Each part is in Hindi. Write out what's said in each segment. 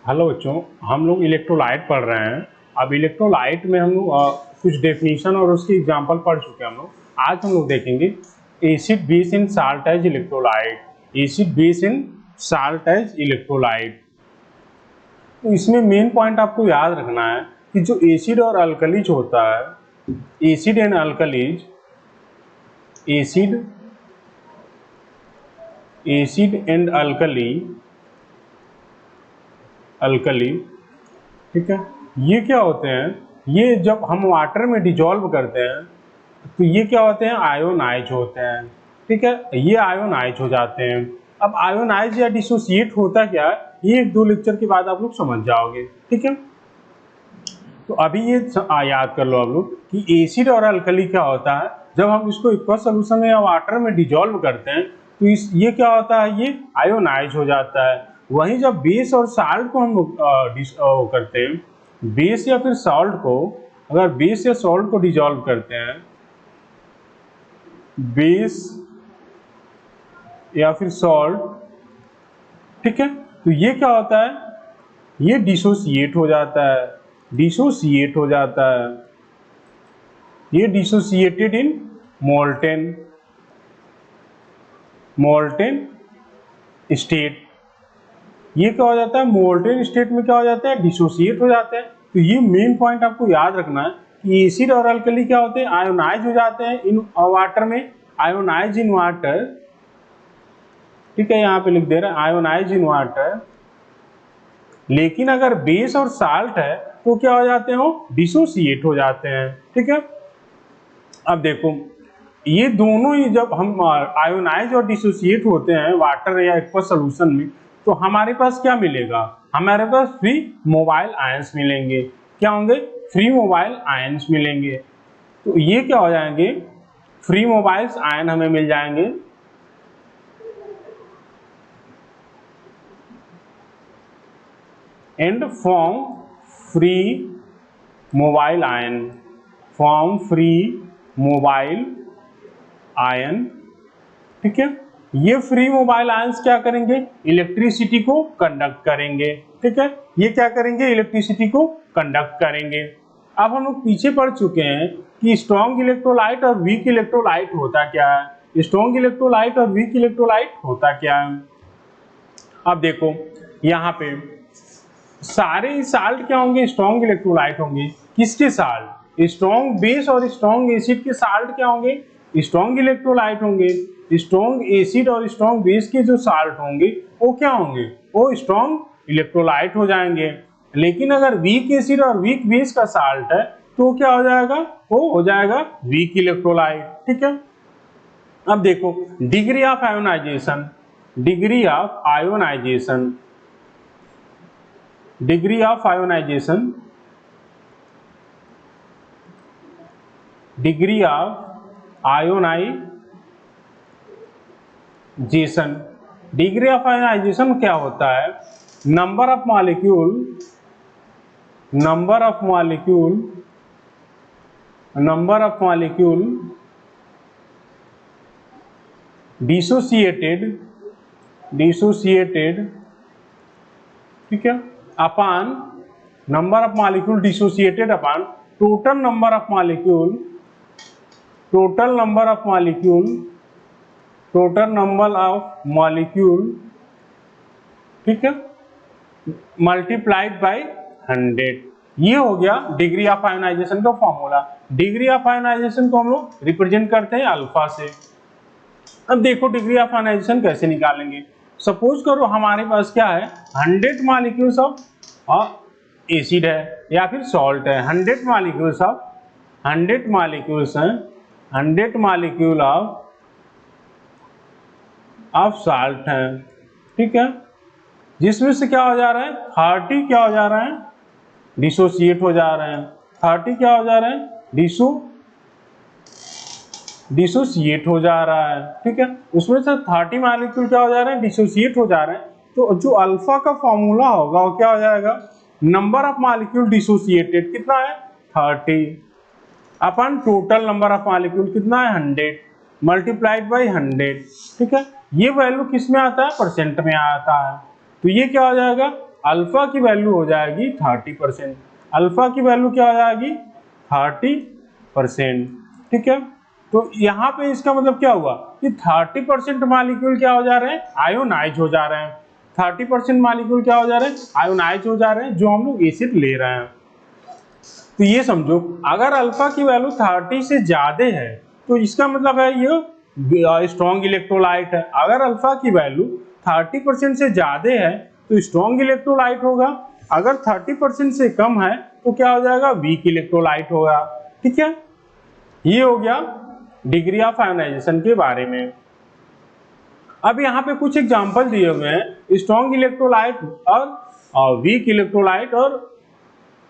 हेलो बच्चों, हम लोग इलेक्ट्रोलाइट पढ़ रहे हैं। अब इलेक्ट्रोलाइट में हम लोग कुछ डेफिनेशन और उसकी एग्जांपल पढ़ चुके हैं हम लोग। आज हम लोग देखेंगे acid base and salt as electrolyte. Acid base and salt as electrolyte. तो इसमें मेन पॉइंट आपको याद रखना है कि जो एसिड और अल्कलीज होता है, acid and alkalis, acid and alkali, ठीक है, ये क्या होते हैं? ये जब हम वाटर में डिजोल्व करते हैं तो ये क्या होते हैं? आयोनाइज होते हैं, ठीक है, ये आयोनाइज हो जाते हैं। अब आयोनाइज या डिसोसिएट होता क्या है, ये एक दो लेक्चर के बाद आप लोग समझ जाओगे, ठीक है। तो अभी ये याद कर लो आप लोग कि एसिड और अल्कली क्या होता है। जब हम इसको एक्वस सॉल्यूशन में या वाटर में डिजोल्व करते हैं तो ये क्या होता है? ये आयोनाइज हो जाता है। वहीं जब बेस और साल्ट को हम करते हैं, बेस या फिर सॉल्ट को, अगर बेस या सॉल्ट को डिजोल्व करते हैं, बेस या फिर सॉल्ट, ठीक है, तो ये क्या होता है? ये डिसोसिएट हो जाता है, डिसोसिएट हो जाता है। ये डिसोसिएटेड इन मोल्टेन स्टेट। ये क्या हो जाता है? मोल्टेन स्टेट में क्या हो जाता है? डिसोसिएट हो जाते हैं। तो ये मेन पॉइंट आपको याद रखना है कि एसिड और अल्कली क्या होते हैं? आयोनाइज हो जाते हैं इन वाटर में, आयोनाइज इन वाटर, ठीक है, यहाँ पे लिख दे रहे हैं आयोनाइज इन वाटर। लेकिन अगर बेस और साल्ट है तो क्या हो जाते हैं? वो डिसोसिएट हो जाते हैं, ठीक है। अब देखो, ये दोनों ही जब हम आयोनाइज और डिसोसिएट होते हैं वाटर या एक्वस सॉल्यूशन में, तो हमारे पास क्या मिलेगा? हमारे पास फ्री मोबाइल आयंस मिलेंगे। क्या होंगे? फ्री मोबाइल आयंस मिलेंगे। तो ये क्या हो जाएंगे? फ्री मोबाइल आयन हमें मिल जाएंगे। And form free mobile ion, form free mobile ion, ठीक है। ये फ्री मोबाइल आयंस क्या करेंगे? इलेक्ट्रिसिटी को कंडक्ट करेंगे, ठीक है। ये क्या करेंगे? इलेक्ट्रिसिटी को कंडक्ट करेंगे। अब हम लोग पीछे पढ़ चुके हैं कि स्ट्रॉन्ग इलेक्ट्रोलाइट और वीक इलेक्ट्रोलाइट होता क्या है। स्ट्रॉन्ग इलेक्ट्रोलाइट और वीक इलेक्ट्रोलाइट होता क्या है? अब देखो, यहाँ पे सारे साल्ट क्या होंगे? स्ट्रॉन्ग इलेक्ट्रोलाइट होंगे। किसके साल्ट? स्ट्रॉन्ग बेस और स्ट्रॉन्ग एसिड के साल्ट क्या होंगे? स्ट्रॉन्ग इलेक्ट्रोलाइट होंगे। स्ट्रॉन्ग एसिड और स्ट्रॉन्ग बेस के जो साल्ट होंगे वो क्या होंगे? वो स्ट्रॉन्ग इलेक्ट्रोलाइट हो जाएंगे। लेकिन अगर वीक एसिड और वीक बेस का साल्ट है तो क्या हो जाएगा? वो हो जाएगा वीक इलेक्ट्रोलाइट, ठीक है। अब देखो, degree of ionization, degree of ionization, degree of ionization, degree of ionization, degree of ionization क्या होता है? Number of molecule, number of molecule, number of molecule dissociated, dissociated, ठीक है, upon number of molecule dissociated upon total number of molecule, total number of molecule, total number of molecule, ठीक है, मल्टीप्लाइड बाय 100। ये हो गया डिग्री ऑफ आयोनाइजेशन का फॉर्मूला। डिग्री ऑफ आयोनाइजेशन को हम लोग रिप्रेजेंट करते हैं अल्फा से। अब देखो डिग्री ऑफ आयोनाइजेशन कैसे निकालेंगे। सपोज करो हमारे पास क्या है? 100 मॉलिक्यूल्स ऑफ एसिड है या फिर सॉल्ट है। 100 मॉलिक्यूल्स ऑफ, 100 मॉलिक्यूल्स हैं, 100 मॉलिक्यूल ऑफ साल्ट है, ठीक है, जिसमें से क्या हो जा रहा है? 30 क्या हो जा रहा है? डिसोसिएट हो जा रहे हैं। 30 क्या हो जा रहे हैं? डिसोसिएट हो जा रहा है, ठीक है। उसमें से 30 मॉलिक्यूल क्या हो जा रहे हैं? डिसोसिएट हो जा रहे हैं। तो जो अल्फा का फॉर्मूला होगा वो क्या हो जाएगा? नंबर ऑफ मॉलिक्यूल डिसोसिएटेड कितना है? 30 अपन टोटल नंबर ऑफ मॉलिक्यूल कितना है? 100 मल्टीप्लाइड बाई 100, ठीक है। ये वैल्यू किस में आता है? परसेंट में आता है। तो ये क्या हो जाएगा? अल्फा की वैल्यू हो जाएगी 30%। अल्फा की वैल्यू क्या हो जाएगी 30%। ठीक है, तो यहाँ पे इसका मतलब क्या हुआ कि 30% मालिक्यूल क्या हो जा रहे हैं, आयोनाइज हो जा रहे हैं। 30% मालिक्यूल क्या हो जा रहे हैं, आयोनाइज हो जा रहे हैं, जो हम लोग एसिड ले रहे हैं। तो ये समझो अगर अल्फा की वैल्यू 30 से ज्यादा है तो इसका मतलब है ये स्ट्रॉन्ग इलेक्ट्रोलाइट है। अगर अल्फा की वैल्यू 30% से ज्यादा है तो स्ट्रॉन्ग इलेक्ट्रोलाइट होगा। अगर 30% से कम है तो क्या हो जाएगा, वीक इलेक्ट्रोलाइट होगा। ठीक है, ये हो गया डिग्री ऑफ आयोनाइजेशन के बारे में। अब यहाँ पे कुछ एग्जांपल दिए हुए हैं स्ट्रॉन्ग इलेक्ट्रोलाइट और वीक इलेक्ट्रोलाइट और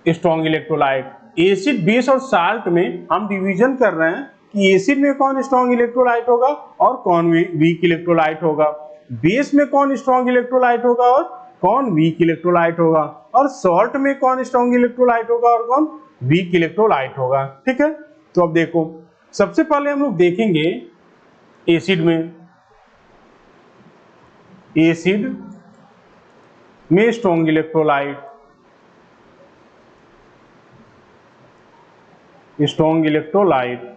स्ट्रॉन्ग इलेक्ट्रोलाइट। एसिड, बेस और साल्ट में हम डिवीजन कर रहे हैं कि एसिड में कौन स्ट्रॉन्ग इलेक्ट्रोलाइट होगा और कौन वीक इलेक्ट्रोलाइट होगा। बेस में कौन स्ट्रॉन्ग इलेक्ट्रोलाइट होगा और कौन वीक इलेक्ट्रोलाइट होगा, और सॉल्ट में कौन स्ट्रॉन्ग इलेक्ट्रोलाइट होगा और कौन वीक इलेक्ट्रोलाइट होगा। ठीक है, तो अब देखो सबसे पहले हम लोग देखेंगे एसिड में। एसिड में स्ट्रॉन्ग इलेक्ट्रोलाइट, स्ट्रॉन्ग इलेक्ट्रोलाइट।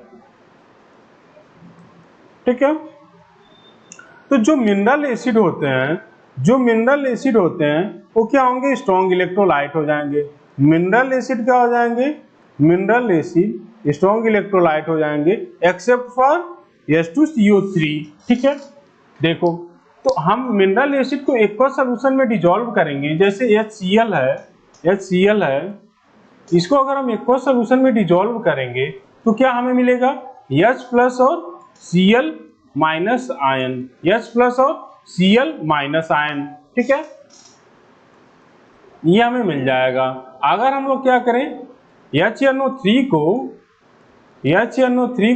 ठीक है, तो जो मिनरल एसिड होते हैं, जो मिनरल एसिड होते हैं वो क्या होंगे, स्ट्रॉन्ग इलेक्ट्रोलाइट हो जाएंगे। मिनरल एसिड क्या हो जाएंगे, मिनरल एसिड स्ट्रॉन्ग इलेक्ट्रोलाइट हो जाएंगे एक्सेप्ट फॉर H2CO3। ठीक है, देखो तो हम मिनरल एसिड को एक्वस सॉल्यूशन में डिसॉल्व करेंगे। जैसे HCl है, HCl है, इसको अगर हम एक्वस सॉल्यूशन में डिसॉल्व करेंगे तो क्या हमें मिलेगा, H प्लस और Cl minus ion, H plus और Cl माइनस आयन। ठीक है, ये हमें मिल जाएगा। अगर हम लोग क्या करें, HNO3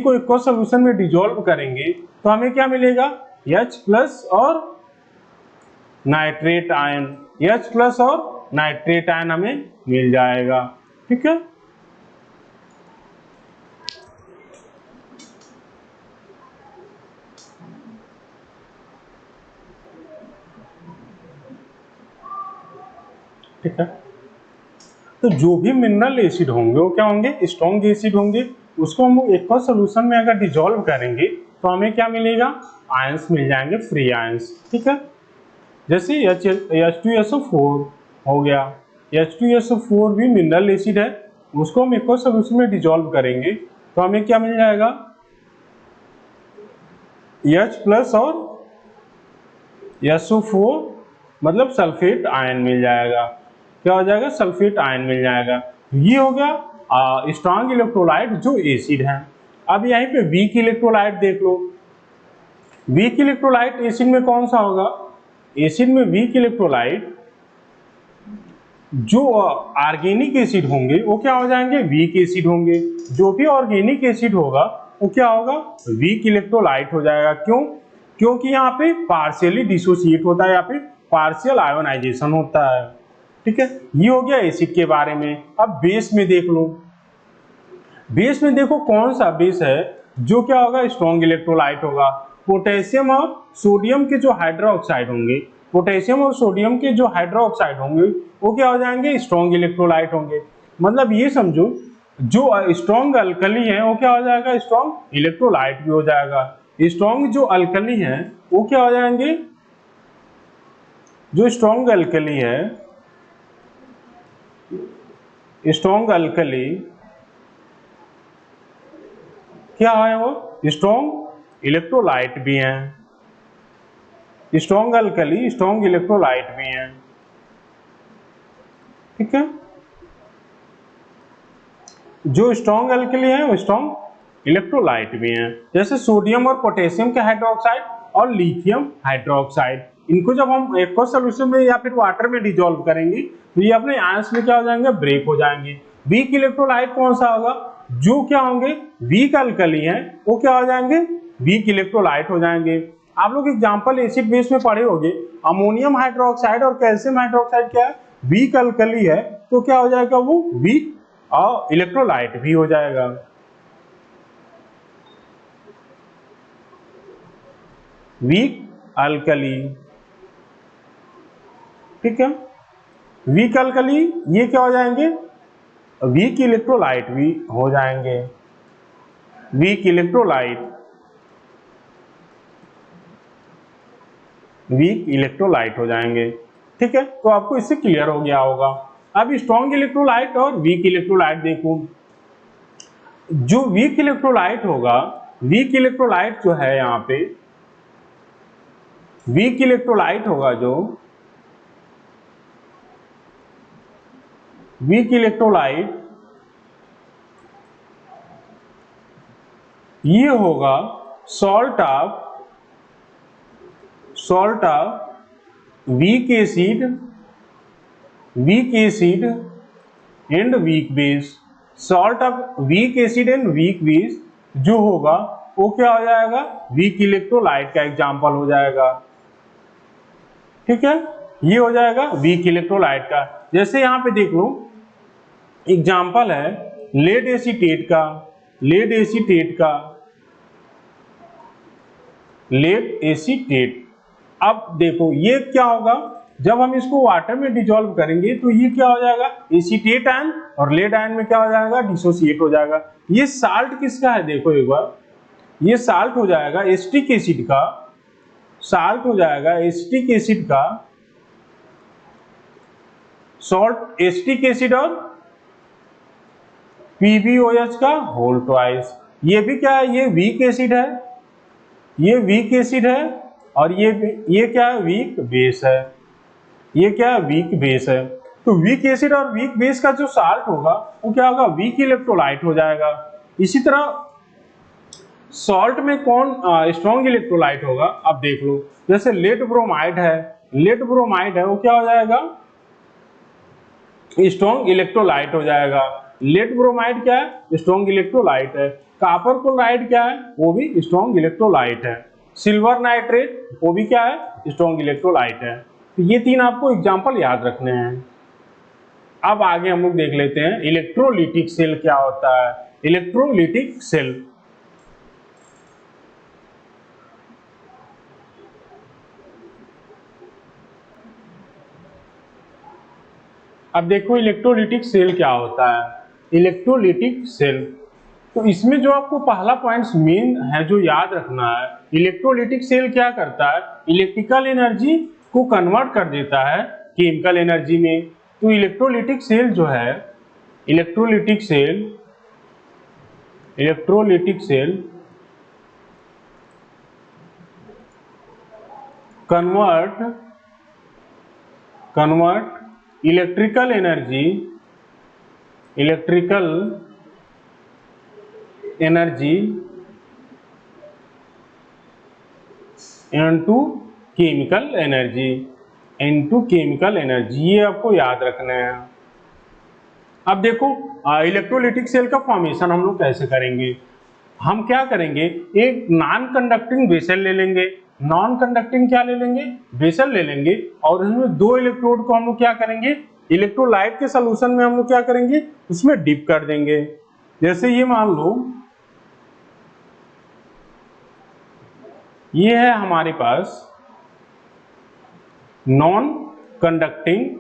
को एक्वस सॉल्यूशन में डिसॉल्व करेंगे तो हमें क्या मिलेगा, H प्लस और नाइट्रेट आयन, H प्लस और नाइट्रेट आयन हमें मिल जाएगा। ठीक है, ठीक है, तो जो भी मिनरल एसिड होंगे वो क्या होंगे, स्ट्रॉन्ग एसिड होंगे। उसको हम एक्वस सॉल्यूशन में अगर डिसॉल्व करेंगे तो हमें क्या मिलेगा, आयंस मिल जाएंगे, फ्री आयंस। ठीक है, जैसे H2SO4 हो गया, H2SO4 भी मिनरल एसिड है, उसको हम एक्वस सॉल्यूशन में डिसॉल्व करेंगे तो हमें क्या मिल जाएगा, H प्लस और SO4 मतलब सल्फेट आयन मिल जाएगा। क्या हो जाएगा, सल्फेट आयन मिल जाएगा। ये हो गया स्ट्रॉन्ग इलेक्ट्रोलाइट जो एसिड है। अब यहीं पे वीक इलेक्ट्रोलाइट देख लो। वीक इलेक्ट्रोलाइट एसिड में कौन सा होगा, एसिड में वीक इलेक्ट्रोलाइट जो ऑर्गेनिक एसिड होंगे वो क्या हो जाएंगे, वीक एसिड होंगे। जो भी ऑर्गेनिक एसिड होगा वो क्या होगा, वीक इलेक्ट्रोलाइट हो जाएगा। क्यों, क्योंकि यहाँ पे पार्शियली डिसोसिएट होता है, यहाँ पे पार्शियल आयोनाइजेशन होता है। ठीक है, ये हो गया एसिड के बारे में। अब बेस में देख लो। बेस में देखो कौन सा बेस है जो क्या होगा, स्ट्रॉन्ग इलेक्ट्रोलाइट होगा। पोटेशियम और सोडियम के जो हाइड्रोक्साइड होंगे, पोटेशियम और सोडियम के जो हाइड्रोक्साइड होंगे वो क्या हो जाएंगे, स्ट्रॉन्ग इलेक्ट्रोलाइट होंगे। मतलब ये समझो जो स्ट्रॉन्ग अल्कली है वो क्या हो जाएगा, स्ट्रॉन्ग इलेक्ट्रोलाइट भी हो जाएगा। स्ट्रॉन्ग जो अल्कली है वो क्या हो जाएंगे, जो स्ट्रॉन्ग अल्कली है, स्ट्रॉन्ग अल्कली क्या है, वो स्ट्रॉन्ग इलेक्ट्रोलाइट भी हैं। स्ट्रॉन्ग अल्कली स्ट्रॉन्ग इलेक्ट्रोलाइट भी हैं। ठीक है, जो स्ट्रॉन्ग अल्कली है वो स्ट्रॉन्ग इलेक्ट्रोलाइट भी हैं। जैसे सोडियम और पोटेशियम के हाइड्रोक्साइड और लिथियम हाइड्रोक्साइड, इनको जब हम एक्वस सॉल्यूशन में या फिर वाटर में डिसॉल्व करेंगे तो ये अपने आयंस में क्या हो जाएंगे, ब्रेक हो जाएंगे। वीक इलेक्ट्रोलाइट कौन सा होगा, जो क्या होंगे, वीक अल्कली हैं वो क्या हो जाएंगे, वीक इलेक्ट्रोलाइट हो जाएंगे। आप लोग एग्जांपल एसिड बेस में पढ़े होंगे, अमोनियम हाइड्रोक्साइड और कैल्शियम हाइड्रोक्साइड क्या है, वीक अल्कली है, तो क्या हो जाएगा, वो वीक और इलेक्ट्रोलाइट भी हो जाएगा। Weak alkali. ठीक है, वीक अल्कली ये क्या हो जाएंगे, वीक इलेक्ट्रोलाइट भी हो जाएंगे, वीक इलेक्ट्रोलाइट, वीक इलेक्ट्रोलाइट हो जाएंगे। ठीक है, तो आपको इससे क्लियर हो गया होगा। अब स्ट्रॉन्ग इलेक्ट्रोलाइट और वीक इलेक्ट्रोलाइट देखो। जो वीक इलेक्ट्रोलाइट होगा, वीक इलेक्ट्रोलाइट जो है यहाँ पे, वीक इलेक्ट्रोलाइट होगा जो वीक इलेक्ट्रोलाइट, ये होगा salt of weak acid and weak base. Salt of weak acid and weak base जो होगा वो क्या हो जाएगा, वीक इलेक्ट्रोलाइट का एग्जाम्पल हो जाएगा। ठीक है, ये हो जाएगा वीक इलेक्ट्रोलाइट का। जैसे यहाँ पे देख लो एग्जाम्पल है लेड एसीटेट का, लेड एसीटेट। अब देखो ये क्या होगा, जब हम इसको वाटर में डिसॉल्व करेंगे तो ये क्या हो जाएगा, एसीटेट आयन, और लेड आयन में क्या हो जाएगा, डिसोसिएट हो जाएगा। ये साल्ट किसका है, देखो एक बार, ये साल्ट हो जाएगा एसिटिक एसिड का, साल्ट हो जाएगा एसिटिक एसिड का, सॉल्ट एसिटिक एसिड और PbOH का होल ट्वाइस। ये भी क्या है, ये वीक एसिड है, ये वीक एसिड है, और ये क्या है, वीक बेस है, ये क्या है, वीक बेस है। तो वीक एसिड और वीक बेस का जो साल्ट होगा वो क्या होगा, वीक इलेक्ट्रोलाइट हो जाएगा। इसी तरह सॉल्ट में कौन स्ट्रॉन्ग इलेक्ट्रोलाइट होगा, अब देख लो, जैसे लेड ब्रोमाइड है, लेड ब्रोमाइड है, वो क्या हो जाएगा, स्ट्रॉन्ग इलेक्ट्रोलाइट हो जाएगा। लेड ब्रोमाइड क्या है, स्ट्रॉन्ग इलेक्ट्रोलाइट है। कॉपर क्लोराइड क्या है, वो भी स्ट्रॉन्ग इलेक्ट्रोलाइट है। सिल्वर नाइट्रेट वो भी क्या है, स्ट्रॉन्ग इलेक्ट्रोलाइट है। तो ये तीन आपको एग्जांपल याद रखने हैं। अब आगे हम लोग देख लेते हैं इलेक्ट्रोलिटिक सेल क्या होता है। इलेक्ट्रोलिटिक सेल, अब देखो इलेक्ट्रोलिटिक सेल क्या होता है। इलेक्ट्रोलिटिक सेल, तो इसमें जो आपको पहला पॉइंट्स मेन है जो याद रखना है, इलेक्ट्रोलिटिक सेल क्या करता है, इलेक्ट्रिकल एनर्जी को कन्वर्ट कर देता है केमिकल एनर्जी में। तो इलेक्ट्रोलिटिक सेल जो है, electrolytic cell convert electrical energy into chemical energy, ये आपको याद रखना है। अब देखो इलेक्ट्रोलिटिक सेल का फॉर्मेशन हम लोग कैसे करेंगे। हम क्या करेंगे, एक नॉन कंडक्टिंग वेसल ले लेंगे, नॉन कंडक्टिंग क्या ले लेंगे, वेसल ले लेंगे, और उसमें दो इलेक्ट्रोड को हम लोग क्या करेंगे, इलेक्ट्रोलाइट के सोल्यूशन में हम लोग क्या करेंगे, उसमें डिप कर देंगे। जैसे ये मान लो ये है हमारे पास नॉन कंडक्टिंग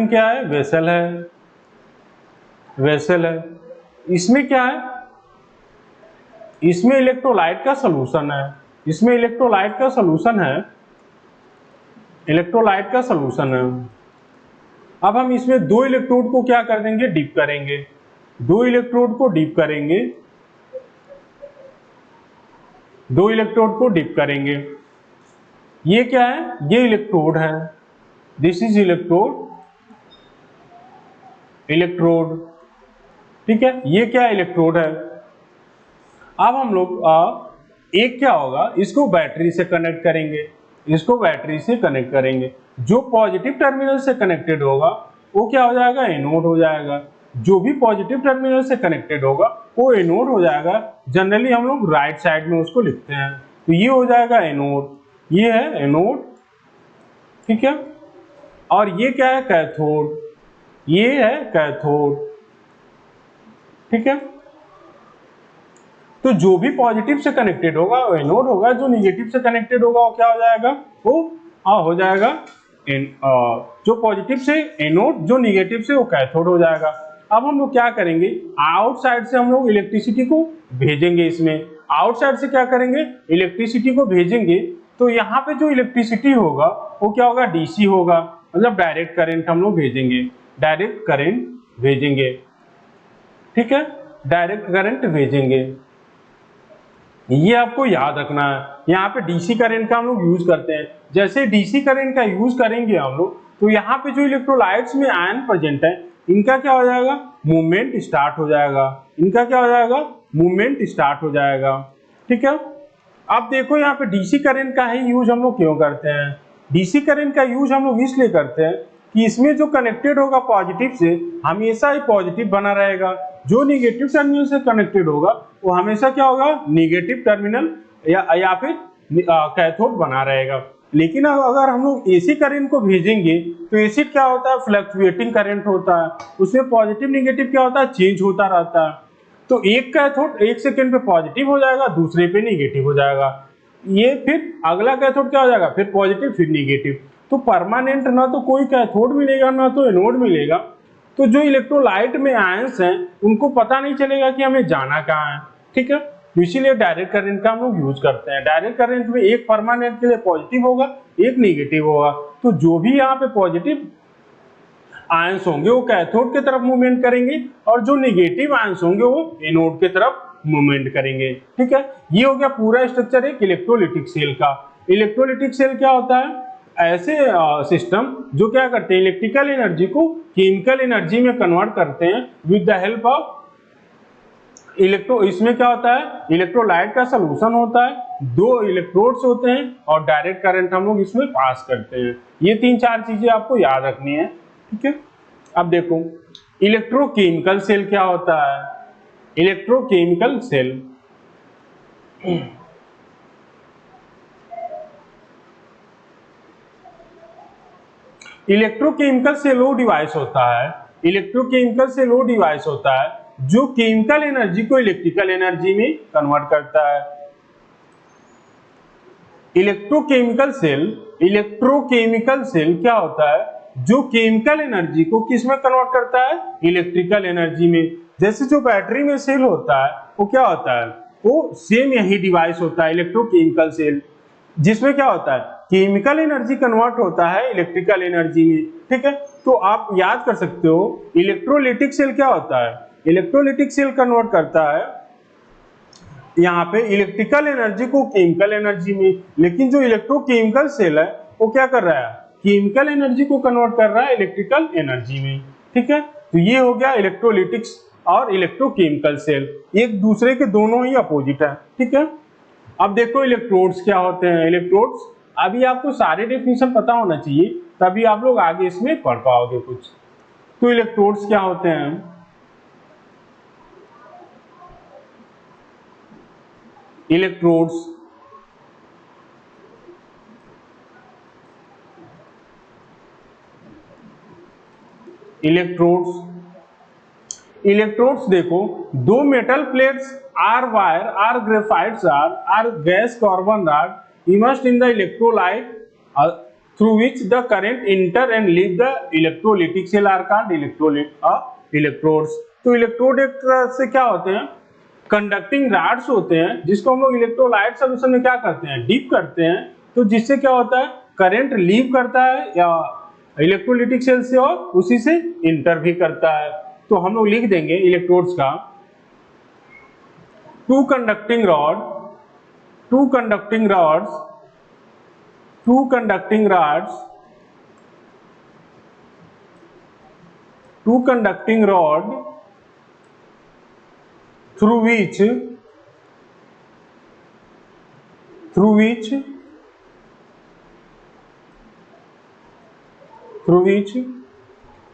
क्या है, वेसल है। इसमें क्या है, इसमें इलेक्ट्रोलाइट का सोल्यूशन है, अब हम इसमें दो इलेक्ट्रोड को क्या कर देंगे, डिप करेंगे, दो इलेक्ट्रोड को डिप करेंगे। ये क्या है, ये इलेक्ट्रोड है, दिस इज इलेक्ट्रोड, ठीक है, ये क्या इलेक्ट्रोड है। अब हम लोग एक क्या होगा, इसको बैटरी से कनेक्ट करेंगे, जो पॉजिटिव टर्मिनल से कनेक्टेड होगा वो क्या हो जाएगा, एनोड हो जाएगा। जो भी पॉजिटिव टर्मिनल से कनेक्टेड होगा वो एनोड हो जाएगा। जनरली हम लोग राइट साइड में उसको लिखते हैं, तो ये हो जाएगा एनोड, ये है एनोड, ठीक है। और ये क्या है, कैथोड, ये है कैथोड, ठीक है। तो जो भी पॉजिटिव से कनेक्टेड होगा वो एनोड होगा, जो निगेटिव से कनेक्टेड होगा वो क्या हो जाएगा, वो हो जाएगा जो पॉजिटिव से एनोड, जो निगेटिव से वो कैथोड हो जाएगा। अब हम लोग क्या करेंगे, आउटसाइड से हम लोग इलेक्ट्रिसिटी को भेजेंगे। इसमें आउटसाइड से क्या करेंगे, इलेक्ट्रिसिटी को भेजेंगे। तो यहाँ पे जो इलेक्ट्रिसिटी होगा वो क्या होगा, डीसी होगा, मतलब डायरेक्ट करंट हम लोग भेजेंगे, डायरेक्ट करंट भेजेंगे, ठीक है, डायरेक्ट करंट भेजेंगे। ये आपको याद रखना है। यहाँ पे डीसी करंट का हम लोग यूज करते हैं। जैसे डीसी करंट का यूज करेंगे हम लोग, तो यहाँ पे जो इलेक्ट्रोलाइट्स में आयन प्रेजेंट है, इनका क्या हो जाएगा, मूवमेंट स्टार्ट हो जाएगा, इनका क्या हो जाएगा, मूवमेंट स्टार्ट हो जाएगा, ठीक है। अब देखो यहाँ पे डीसी करंट का ही यूज हम लोग क्यों करते हैं। डीसी करंट का यूज हम लोग इसलिए करते हैं कि इसमें जो कनेक्टेड होगा पॉजिटिव से, हमेशा ही पॉजिटिव बना रहेगा। जो निगेटिव टर्मिनल से कनेक्टेड होगा वो हमेशा क्या होगा, निगेटिव टर्मिनल या फिर कैथोड बना रहेगा। लेकिन अगर हम लोग एसी करंट को भेजेंगे तो एसी क्या होता है, फ्लक्चुएटिंग करंट होता है, उसमें पॉजिटिव निगेटिव क्या होता है, चेंज होता रहता है। तो एक कैथोड 1 सेकेंड पे पॉजिटिव हो जाएगा, दूसरे पे निगेटिव हो जाएगा, ये फिर अगला कैथोड क्या हो जाएगा, फिर पॉजिटिव फिर निगेटिव। तो परमानेंट ना तो कोई कैथोड मिलेगा ना तो एनोड मिलेगा। तो जो इलेक्ट्रोलाइट में आयंस हैं उनको पता नहीं चलेगा कि हमें जाना कहाँ है, ठीक है। तो इसीलिए डायरेक्ट करंट का हम लोग यूज करते हैं। डायरेक्ट करंट में एक परमानेंट के लिए पॉजिटिव होगा, एक निगेटिव होगा। तो जो भी यहाँ पे पॉजिटिव आयंस होंगे वो कैथोड की तरफ मूवमेंट करेंगे और जो निगेटिव आयंस होंगे वो एनोड की तरफ मूवमेंट करेंगे, ठीक है। ये हो गया पूरा स्ट्रक्चर एक इलेक्ट्रोलिटिक सेल का। इलेक्ट्रोलिटिक सेल क्या होता है, ऐसे सिस्टम जो क्या करते हैं, इलेक्ट्रिकल एनर्जी को केमिकल एनर्जी में कन्वर्ट करते हैं with the help of electro. इसमें क्या होता है, इलेक्ट्रोलाइट का सोल्यूशन होता है, 2 इलेक्ट्रोड्स होते हैं और डायरेक्ट करंट हम लोग इसमें पास करते हैं। ये 3-4 चीजें आपको याद रखनी है, ठीक है। अब देखो इलेक्ट्रोकेमिकल सेल क्या होता है। इलेक्ट्रोकेमिकल सेल इलेक्ट्रोकेमिकल से लो डिवाइस होता है। इलेक्ट्रोकेमिकल से लो डिवाइस होता है जो केमिकल एनर्जी को इलेक्ट्रिकल एनर्जी में कन्वर्ट करता है। इलेक्ट्रोकेमिकल सेल क्या होता है, जो केमिकल एनर्जी को किस में कन्वर्ट करता है, इलेक्ट्रिकल एनर्जी में। जैसे जो बैटरी में सेल होता है वो क्या होता है, वो सेम यही डिवाइस होता है, इलेक्ट्रोकेमिकल सेल, जिसमें क्या होता है, केमिकल एनर्जी कन्वर्ट होता है इलेक्ट्रिकल एनर्जी में, ठीक है। तो आप याद कर सकते हो इलेक्ट्रोलिटिक सेल क्या होता है, इलेक्ट्रोलिटिक सेल कन्वर्ट करता है यहाँ पे इलेक्ट्रिकल एनर्जी को केमिकल एनर्जी में। लेकिन जो इलेक्ट्रोकेमिकल सेल है वो क्या कर रहा है, केमिकल एनर्जी को कन्वर्ट कर रहा है इलेक्ट्रिकल एनर्जी में, ठीक है। तो ये हो गया इलेक्ट्रोलिटिक्स और इलेक्ट्रोकेमिकल सेल, एक दूसरे के दोनों ही अपोजिट है, ठीक है। अब देखो इलेक्ट्रोड्स क्या होते हैं। इलेक्ट्रोड्स अभी आपको सारे डेफिनेशन पता होना चाहिए, तभी आप लोग आगे इसमें पढ़ पाओगे कुछ। तो इलेक्ट्रोड्स क्या होते हैं, इलेक्ट्रोड्स इलेक्ट्रोड्स देखो, 2 metal plates or wire or graphites or gas carbon rod immersed in the electrolyte through which the current enter and leave the electrolytic cell are called electrodes। तो इलेक्ट्रोड एक तरह से क्या होते हैं, कंडक्टिंग रॉड्स होते हैं, जिसको हम लोग इलेक्ट्रोलाइट सॉल्यूशन में क्या करते हैं, डीप करते हैं। तो जिससे क्या होता है, करंट लीव करता है या इलेक्ट्रोलिटिक सेल से और उसी से इंटर भी करता है। तो हम लोग लिख देंगे इलेक्ट्रोड्स का, two conducting rods two conducting rod through which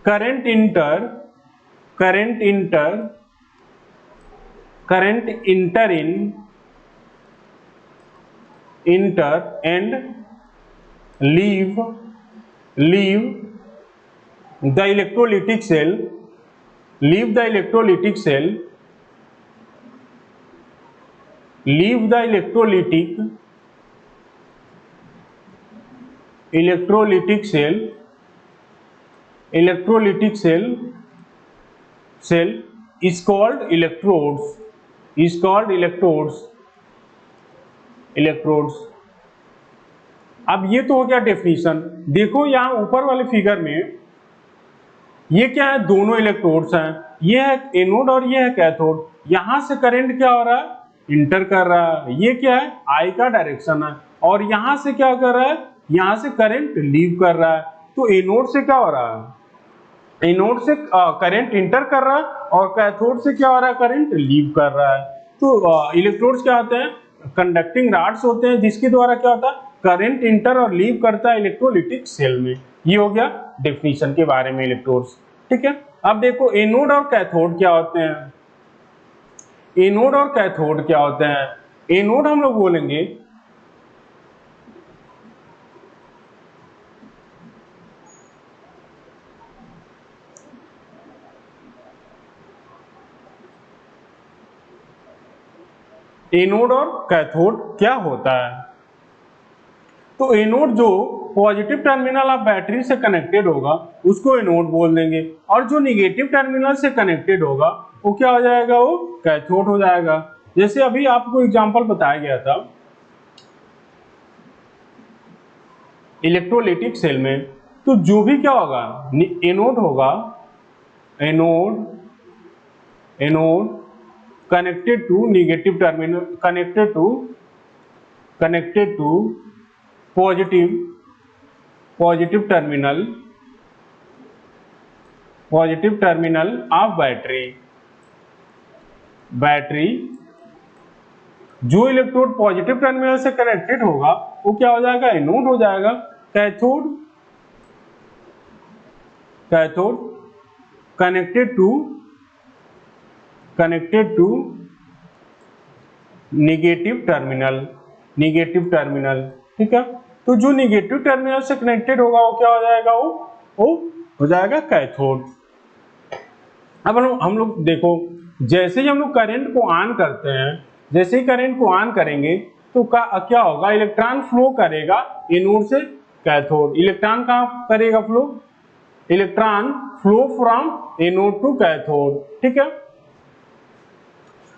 current enter and leave the electrolytic cell leave the electrolytic cell is called electrodes। अब ये तो हो गया डेफिनेशन। देखो यहाँ ऊपर वाले फिगर में ये क्या है, दोनों इलेक्ट्रोड्स हैं, ये है एनोड और ये है कैथोड। यहां से करंट क्या हो रहा है, इंटर कर रहा है। ये क्या है, आई का डायरेक्शन है, और यहां से क्या कर रहा है, यहां से करंट लीव कर रहा है। तो एनोड से क्या हो रहा है, एनोड से करंट इंटर कर रहा है, और कैथोड से क्या हो रहा है, करंट लीव कर रहा है। तो इलेक्ट्रोड्स क्या होते हैं, कंडक्टिंग रॉड्स होते हैं, जिसके द्वारा क्या होता है, करंट इंटर और लीव करता है इलेक्ट्रोलिटिक सेल में। ये हो गया डेफिनेशन के बारे में इलेक्ट्रोड्स। ठीक है, अब देखो एनोड और कैथोड क्या होते हैं। एनोड और कैथोड क्या होते हैं, एनोड हम लोग बोलेंगे एनोड और कैथोड क्या होता है। तो एनोड जो पॉजिटिव टर्मिनल ऑफ बैटरी से कनेक्टेड होगा उसको एनोड बोल देंगे, और जो निगेटिव टर्मिनल से कनेक्टेड होगा वो क्या हो जाएगा, वो कैथोड हो जाएगा। जैसे अभी आपको एग्जांपल बताया गया था इलेक्ट्रोलिटिक सेल में, तो जो भी क्या होगा, एनोड होगा, anode connected to negative terminal, connected to positive terminal of battery. जो इलेक्ट्रोड पॉजिटिव टर्मिनल से कनेक्टेड होगा वो क्या हो जाएगा, एनोड हो जाएगा। Cathode connected to negative terminal. ठीक है, तो जो निगेटिव टर्मिनल से कनेक्टेड होगा वो क्या हो जाएगा, वो हो जाएगा कैथोड। अब हम लोग देखो, जैसे ही हम लोग करंट को ऑन करते हैं, जैसे ही करंट को ऑन करेंगे तो क्या होगा, इलेक्ट्रॉन फ्लो करेगा एनोड से कैथोड। इलेक्ट्रॉन कहाँ करेगा flow, electron flow from anode to cathode. ठीक है,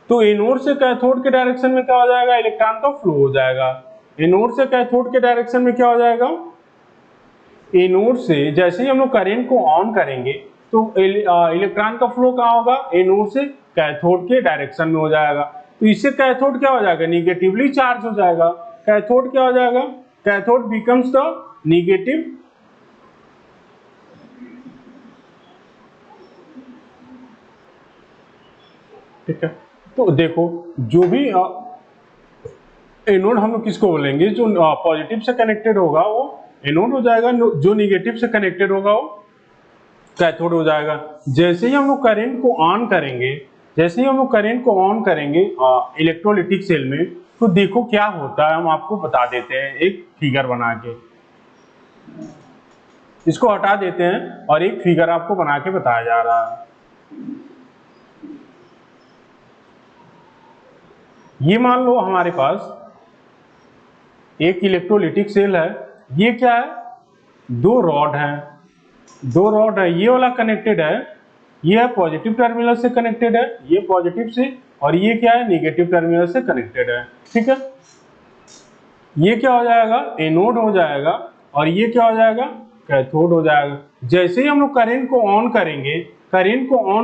तो एनोड से कैथोड के डायरेक्शन में क्या हो जाएगा, इलेक्ट्रॉन का फ्लो हो जाएगा। एनोड से कैथोड के डायरेक्शन में क्या हो जाएगा, एनोड से जैसे ही हम लोग करंट को ऑन करेंगे तो इलेक्ट्रॉन का फ्लो कहाँ होगा, एनोड से कैथोड के डायरेक्शन में हो जाएगा। तो इससे कैथोड क्या हो जाएगा, निगेटिवली चार्ज हो जाएगा। कैथोड क्या हो जाएगा, कैथोड बिकम्स द निगेटिव, ठीक है। तो देखो, जो भी एनोड हम लोग किसको बोलेंगे, जो पॉजिटिव से कनेक्टेड होगा वो एनोड हो जाएगा, जो निगेटिव से कनेक्टेड होगा वो कैथोड हो जाएगा। जैसे ही हम लोग करंट को ऑन करेंगे, इलेक्ट्रोलिटिक सेल में, तो देखो क्या होता है, हम आपको बता देते हैं एक फिगर बना के। इसको हटा देते हैं और एक फिगर आपको बना के बताया जा रहा है। ये मान लो हमारे पास एक इलेक्ट्रोलिटिक सेल है। ये क्या है, दो रॉड है, ये वाला कनेक्टेड है, ये है पॉजिटिव टर्मिनल से कनेक्टेड है, ये पॉजिटिव से, और ये क्या है, निगेटिव टर्मिनल से कनेक्टेड है। ठीक है, ये क्या हो जाएगा, एनोड हो जाएगा, और ये क्या हो जाएगा, कैथोड हो जाएगा। जैसे ही हम लोग करंट को ऑन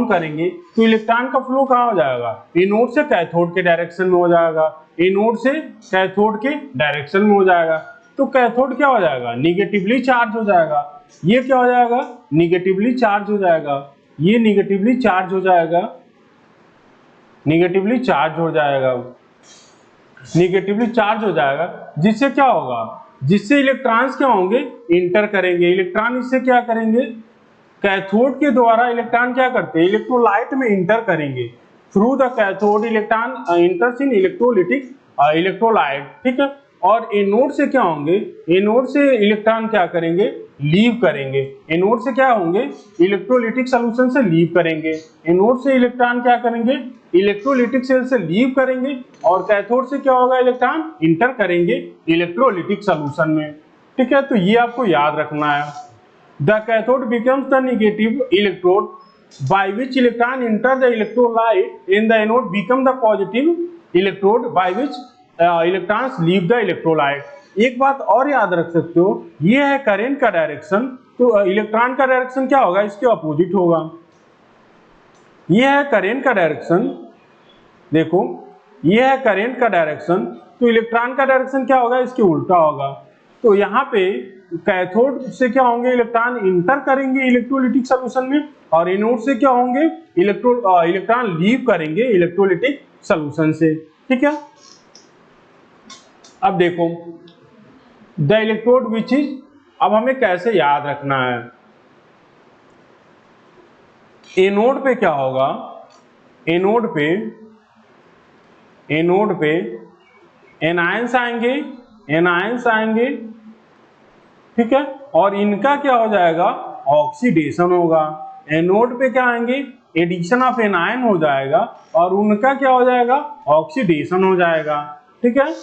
करेंगे तो इलेक्ट्रॉन का फ्लो कहाँ हो जाएगा, एनोड से कैथोड के डायरेक्शन में हो जाएगा, एनोड से कैथोड के डायरेक्शन में हो जाएगा। तो कैथोड क्या हो जाएगा, निगेटिवली चार्ज हो जाएगा। ये क्या हो जाएगा, निगेटिवली चार्ज हो जाएगा, ये निगेटिवली चार्ज हो जाएगा, निगेटिवली चार्ज हो जाएगा। जिससे क्या होगा, जिससे इलेक्ट्रॉन्स क्या होंगे, इंटर करेंगे। इलेक्ट्रॉन इससे क्या करेंगे, कैथोड के द्वारा इलेक्ट्रॉन क्या करते हैं, इलेक्ट्रोलाइट में इंटर करेंगे। Through the cathode electron इंटर्स in electrolyte. ठीक है, और एनोड से क्या होंगे, एनोड से इलेक्ट्रॉन क्या करेंगे, लीव करेंगे। एनोड से क्या होंगे, इलेक्ट्रोलिटिक सॉल्यूशन से लीव करेंगे। एनोड से इलेक्ट्रॉन क्या करेंगे, इलेक्ट्रोलिटिक सेल से लीव करेंगे, और कैथोड से क्या होगा, इलेक्ट्रॉन इंटर करेंगे इलेक्ट्रोलिटिक सॉल्यूशन में। ठीक है, तो ये आपको याद रखना है। The cathode becomes the negative electrode by which electron enter the electrolyte and the anode become the positive electrode by which electrons leave the electrolyte। एक बात और याद रख सकते हो, ये है करंट का डायरेक्शन, तो इलेक्ट्रॉन का डायरेक्शन क्या होगा, इसके अपोजिट होगा। ये है करंट का डायरेक्शन, देखो ये है करंट का डायरेक्शन, तो इलेक्ट्रॉन का डायरेक्शन क्या होगा, इसके उल्टा होगा। तो यहाँ पे कैथोड से क्या होंगे, इलेक्ट्रॉन इंटर करेंगे इलेक्ट्रोलिटिक सॉल्यूशन में, और एनोड से क्या होंगे, इलेक्ट्रॉन लीव करेंगे इलेक्ट्रोलिटिक सॉल्यूशन से। ठीक है, अब देखो द इलेक्ट्रोड विच इज, अब हमें कैसे याद रखना है, एनोड पे क्या होगा, एनोड पे एनायंस आएंगे, एनायंस आएंगे। ठीक है, और इनका क्या हो जाएगा, ऑक्सीडेशन होगा। एनोड पे क्या आएंगे, एडिशन ऑफ एनायन हो जाएगा, और उनका क्या हो जाएगा, ऑक्सीडेशन हो जाएगा। ठीक है,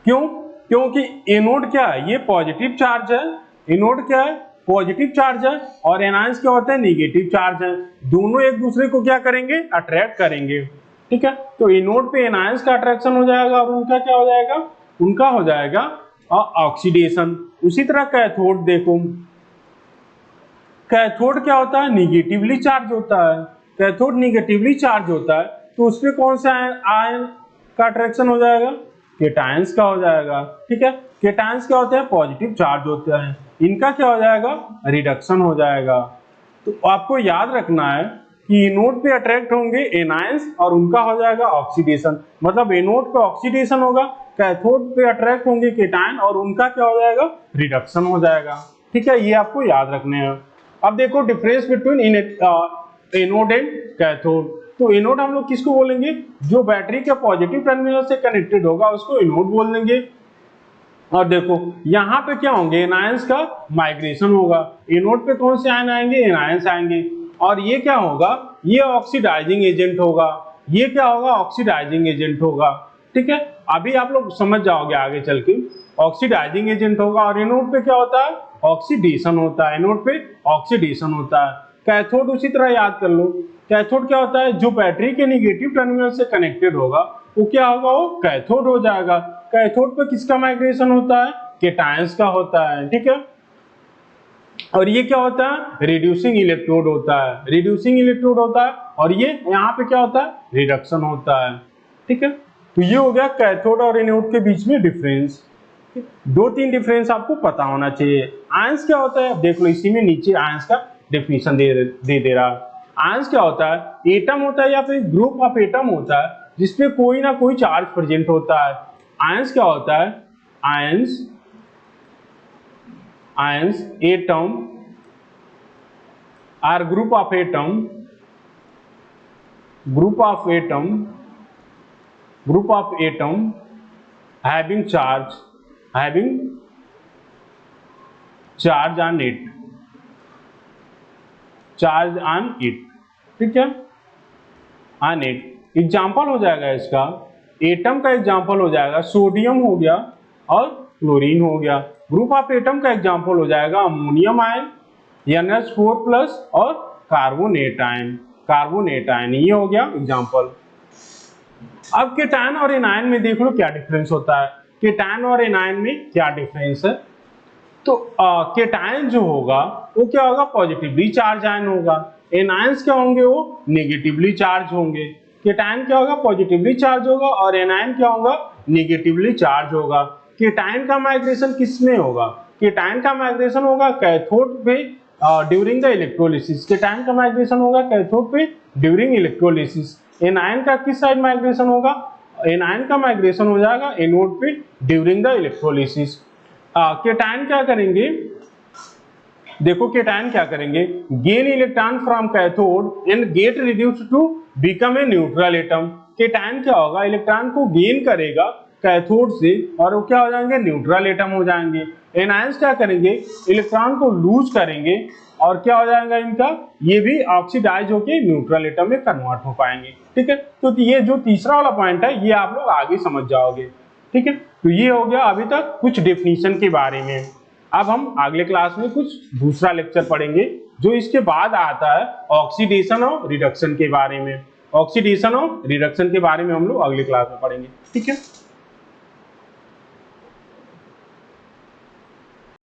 क्यों, क्योंकि एनोड क्या है, ये पॉजिटिव चार्ज है, एनोड क्या है, पॉजिटिव चार्ज है, और एनायंस क्या होता है, नेगेटिव चार्ज है। दोनों एक दूसरे को क्या करेंगे, अट्रैक्ट करेंगे। ठीक है, तो एनोड पे एनायंस का अट्रैक्शन हो जाएगा, और उनका क्या हो जाएगा, उनका हो जाएगा ऑक्सीडेशन। उसी तरह कैथोड देखो, कैथोड क्या होता है, निगेटिवली चार्ज होता है। कैथोड निगेटिवली चार्ज होता है, तो उसपे कौन सा आयन का अट्रैक्शन हो जाएगा, केटायंस का हो जाएगा। ठीक है, केटायंस क्या होते हैं, पॉजिटिव चार्ज होते हैं, इनका क्या हो जाएगा, रिडक्शन हो जाएगा। तो आपको याद रखना है कि एनोड पे अट्रैक्ट होंगे एनायंस, और उनका हो जाएगा ऑक्सीडेशन, मतलब एनोड पे ऑक्सीडेशन होगा, कैथोड पे अट्रैक्ट होंगे केटायन, और उनका क्या हो जाएगा, रिडक्शन हो जाएगा। ठीक है, ये आपको याद रखने हैं। अब देखो difference between anode and cathode. तो एनोड हम लोग किसको बोलेंगे, जो बैटरी के पॉजिटिव टर्मिनल से कनेक्टेड होगा उसको एनोड बोल देंगे। और देखो यहाँ पे क्या होंगे, एनायंस का माइग्रेशन होगा, एनोड पे कौन से आयन आएंगे, एनायंस आएंगे, और ये क्या होगा, ये ऑक्सीडाइजिंग एजेंट होगा, ये क्या होगा, ऑक्सीडाइजिंग एजेंट होगा। ठीक है, अभी आप लोग समझ जाओगे आगे चल के, ऑक्सीडाइजिंग एजेंट होगा, और एनोड पे क्या होता है, ऑक्सीडेशन होता है, एनोड पे ऑक्सीडेशन होता है। कैथोड उसी तरह याद कर लो, कैथोड क्या होता है, जो बैटरी के निगेटिव टर्मिनल से कनेक्टेड होगा वो क्या होगा, वो कैथोड हो जाएगा। कैथोड पे किसका माइग्रेशन होता है, केटायंस का होता है। ठीक है, और ये क्या होता है, रिड्यूसिंग इलेक्ट्रोड होता है, रिड्यूसिंग इलेक्ट्रोड होता है, और ये यहाँ पे क्या होता है, रिडक्शन होता है। ठीक है, तो ये हो गया कैथोड और एनोड के बीच में डिफरेंस। दो तीन डिफरेंस आपको पता होना चाहिए। आयंस क्या होता है, देख लो इसी में नीचे आयंस का डेफिनेशन दे रहा है। आयंस क्या होता है, एटम होता है या फिर ग्रुप ऑफ एटम होता है जिसपे कोई ना कोई चार्ज प्रेजेंट होता है। आयंस क्या होता है, ions atom or group of atom having charge on it। ठीक है, on it एग्जाम्पल हो जाएगा इसका, एटम का एग्जाम्पल हो जाएगा सोडियम हो गया और क्लोरीन हो गया। ग्रुप ऑफ एटम का एग्जाम्पल हो जाएगा अमोनियम आयन, NH4+ और कार्बोनेट आयन, ये हो गया एग्जाम्पल। अब केटायन और एनायन में देख लो क्या डिफरेंस होता है, केटायन और एनायन में क्या डिफरेंस है। तो केटायन जो होगा वो क्या होगा, पॉजिटिवली चार्ज आयन होगा, एनायंस क्या होंगे, वो नेगेटिवली चार्ज होंगे। केटायन क्या होगा, पॉजिटिवली चार्ज होगा, और एनायन क्या होगा, नेगेटिवली चार्ज होगा। केटायन का माइग्रेशन किस में होगा, केटायन का माइग्रेशन होगा कैथोड पे ड्यूरिंग द इलेक्ट्रोलिसिस, केटायन का माइग्रेशन होगा कैथोड पे ड्यूरिंग इलेक्ट्रोलिसिस। एनायन का किस साइड माइग्रेशन होगा, एनायन का माइग्रेशन हो जाएगा एनोड पे ड्यूरिंग द इलेक्ट्रोलिसिस। केटायन क्या करेंगे, देखो केटायन क्या करेंगे, gain electron from cathode and get reduced to become a neutral atom. Cation क्या होगा, इलेक्ट्रॉन को गेन करेगा कैथोड से और वो क्या हो जाएंगे, न्यूट्रल एटम हो जाएंगे। एनायंस क्या करेंगे, इलेक्ट्रॉन को लूज करेंगे और क्या हो जाएगा इनका, ये भी ऑक्सीडाइज होके न्यूट्रल एटम में कन्वर्ट हो पाएंगे। ठीक है, तो ये जो तीसरा वाला पॉइंट है ये आप लोग आगे समझ जाओगे। ठीक है, तो ये हो गया अभी तक कुछ डेफिनेशन के बारे में। अब हम अगले क्लास में कुछ दूसरा लेक्चर पढ़ेंगे जो इसके बाद आता है ऑक्सीडेशन और रिडक्शन के बारे में। ऑक्सीडेशन और रिडक्शन के बारे में हम लोग अगले क्लास में पढ़ेंगे। ठीक है।